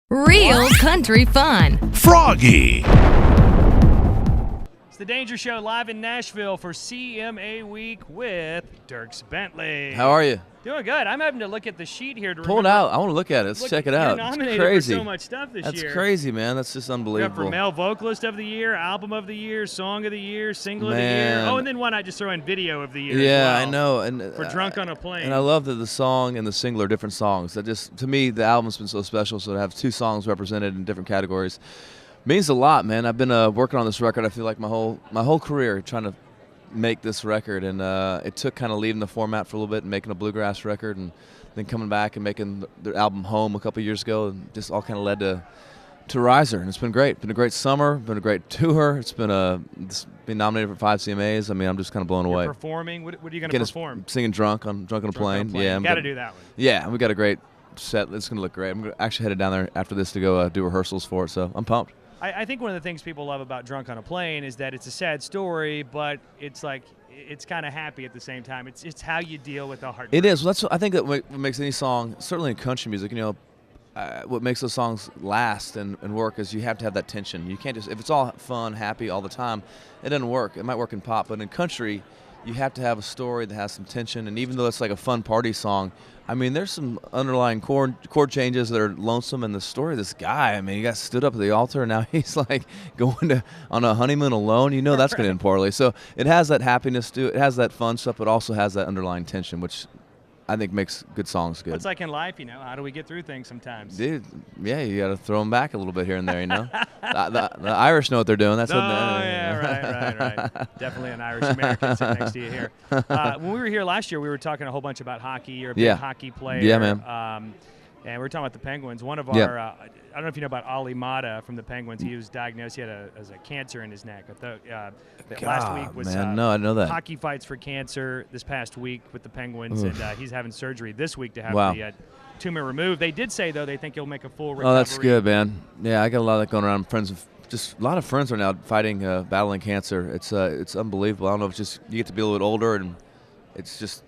Real country fun. Froggy. It's the Danger Show live in Nashville for CMA week with Dierks Bentley. How are you? Doing good. I'm having to look at the sheet here to Pull it out. I want to look at it. Let's check it out. You're nominated It's crazy. for so much stuff this year. That's crazy, man. That's just You're up unbelievable. for Male Vocalist of the Year, Album of the Year, Song of the Year, Single of the Year. Man. Oh, and then why not just throw in Video of the Year Yeah, as well? I know. And For Drunk on a Plane. And I love that the song and the single are different songs. That just, to me, the album's been so special. So to have two songs represented in different categories means a lot, man. I've been working on this record. I feel like my whole career trying to make this record, and it took kind of leaving the format for a little bit and making a bluegrass record, and then coming back and making the album Home a couple years ago, and just all kind of led to Riser, and it's been great. Been a great summer, been a great tour. It's been nominated for 5 CMAs. I mean, I'm just kind of blown away. You're performing? What are you going to perform? Singing Drunk on a Plane. Yeah, got to do that one. Yeah, we got a great set. It's going to look great. I'm actually headed down there after this to go do rehearsals for it, so I'm pumped. I think one of the things people love about Drunk on a Plane is that it's a sad story, but it's like it's kind of happy at the same time. It's how you deal with the heart. It is. Well, I think that what makes any song, certainly in country music, what makes those songs last and work is you have to have that tension. You can't just, if it's all fun, happy all the time, it doesn't work. It might work in pop, but in country, you have to have a story that has some tension. And even though it's like a fun party song, I mean, there's some underlying chord changes that are lonesome in the story of this guy. I mean, he got stood up at the altar, and now he's like going on a honeymoon alone. You know that's going to end poorly. So it has that happiness to it. It has that fun stuff, but also has that underlying tension, which I think makes good songs good. It's like in life, how do we get through things sometimes? Dude, yeah, you got to throw them back a little bit here and there, the Irish know what they're doing. That's what right. Definitely an Irish American sitting next to you here. When we were here last year, we were talking a whole bunch about hockey. You're a big hockey player. Yeah, man. And we were talking about the Penguins. One of our, I don't know if you know about Ali Mata from the Penguins. He was diagnosed. He had a cancer in his neck. Last week was no, I know that. Hockey Fights for Cancer this past week with the Penguins, and he's having surgery this week to have the tumor removed. They did say, though, they think he'll make a full recovery. Oh, that's good, man. Yeah, I got a lot of that going around. Just a lot of friends are now fighting, battling cancer. It's unbelievable. I don't know if it's just you get to be a little bit older, and it's just,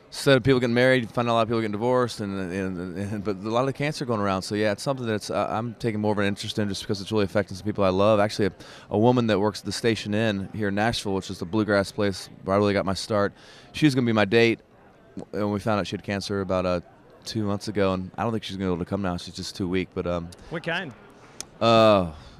instead of people getting married, you find a lot of people getting divorced, but a lot of cancer going around. So yeah, it's something that's I'm taking more of an interest in just because it's really affecting some people I love. Actually, a woman that works at the Station Inn here in Nashville, which is the bluegrass place where I really got my start, she's going to be my date. And we found out she had cancer about 2 months ago, and I don't think she's going to be able to come now. She's just too weak. But what kind?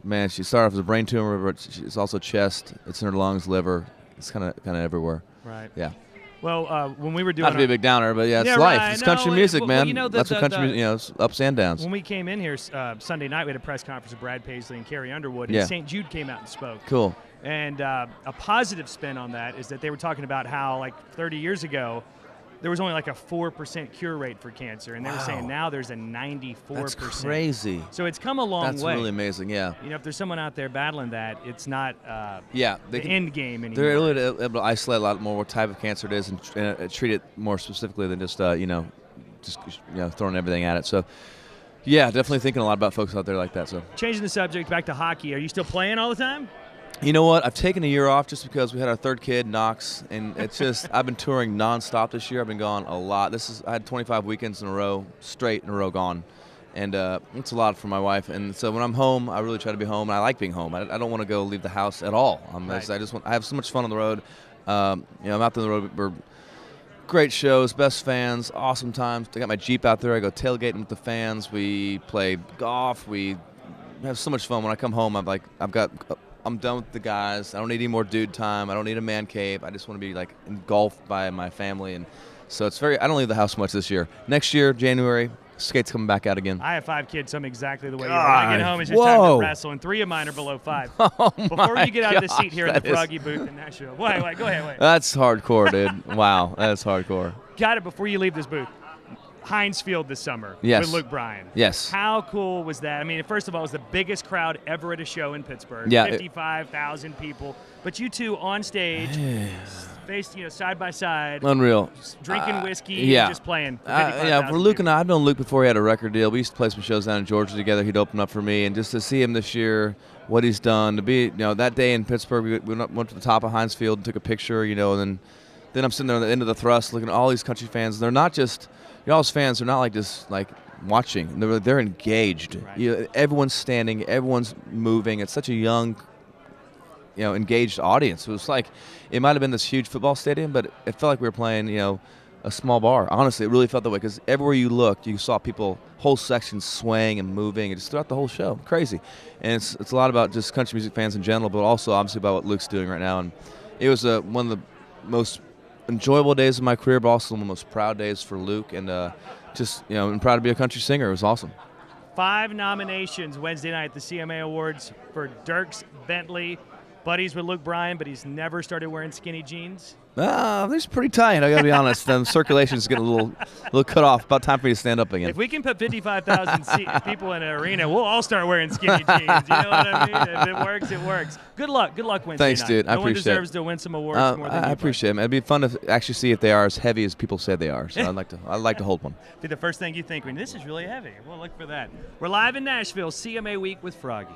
Man, she started off as a brain tumor, but it's also chest. It's in her lungs, liver. It's kind of everywhere. Right. Yeah. Well, when we were doing not to be a big downer, but yeah, it's life. Right. It's country music, man. That's what country music, it's ups and downs. When we came in here Sunday night, we had a press conference with Brad Paisley and Carrie Underwood, and St. Jude came out and spoke. Cool. And a positive spin on that is that they were talking about how, like 30 years ago, there was only like a 4% cure rate for cancer, and they were saying now there's a 94%. That's crazy. So it's come a long way. That's really amazing, yeah. If there's someone out there battling that, it's not the end game anymore. They're really able to isolate a lot more what type of cancer it is and treat it more specifically than just throwing everything at it. So yeah, definitely thinking a lot about folks out there like that. So changing the subject back to hockey, are you still playing all the time? You know what? I've taken a year off just because we had our third kid, Knox, and it's just I've been touring nonstop this year. I've been gone a lot. I had 25 weekends in a row, straight in a row gone, and it's a lot for my wife. And so when I'm home, I really try to be home. And I like being home. I don't want to go leave the house at all. I have so much fun on the road. I'm out there on the road. We're great shows, best fans, awesome times. I got my Jeep out there. I go tailgating with the fans. We play golf. We have so much fun. When I come home, I'm done with the guys. I don't need any more dude time. I don't need a man cave. I just want to be like engulfed by my family, and so I don't leave the house much this year. Next year, January, skates coming back out again. I have 5 kids, so I'm exactly the way you are. When I get home, it's just time to wrestle, and 3 of mine are below 5. Before you get out of the seat here in the Froggy booth in Nashville. Wait, go ahead. That's hardcore, dude. Wow, that's hardcore. Got it before you leave this booth. Heinz Field this summer with Luke Bryan. Yes. How cool was that? I mean, first of all, it was the biggest crowd ever at a show in Pittsburgh. 55,000 people. But you two on stage, faced side by side. Unreal. Drinking whiskey and just playing. For Luke and I've known Luke before he had a record deal. We used to play some shows down in Georgia together. He'd open up for me, and just to see him this year, what he's done, to be, that day in Pittsburgh, we went to the top of Heinz Field and took a picture, and then I'm sitting there at the end of the thrust looking at all these country fans. They're not just y'all's fans are not like just like watching. They're engaged. Right. Everyone's standing. Everyone's moving. It's such a young, engaged audience. It was like it might have been this huge football stadium, but it felt like we were playing, a small bar. Honestly, it really felt that way because everywhere you looked, you saw people, whole sections swaying and moving, and just throughout the whole show. Crazy. And it's a lot about just country music fans in general, but also obviously about what Luke's doing right now. And it was one of the most enjoyable days of my career, but also one of the most proud days for Luke. And I'm proud to be a country singer. It was awesome. 5 nominations Wednesday night at the CMA Awards for Dierks Bentley. Buddies with Luke Bryan, but he's never started wearing skinny jeans. They're pretty tight. I got to be honest. Circulation's getting a little cut off. About time for me to stand up again. If we can put 55,000 people in an arena, we'll all start wearing skinny jeans. You know what I mean? If it works, it works. Good luck. Good luck Wednesday Thanks, night. dude. I appreciate it. No one deserves to win some awards more than you. I appreciate it. It'd be fun to actually see if they are as heavy as people say they are. So I'd like to hold one. Be the first thing you think when this is really heavy. We'll look for that. We're live in Nashville, CMA Week with Froggy.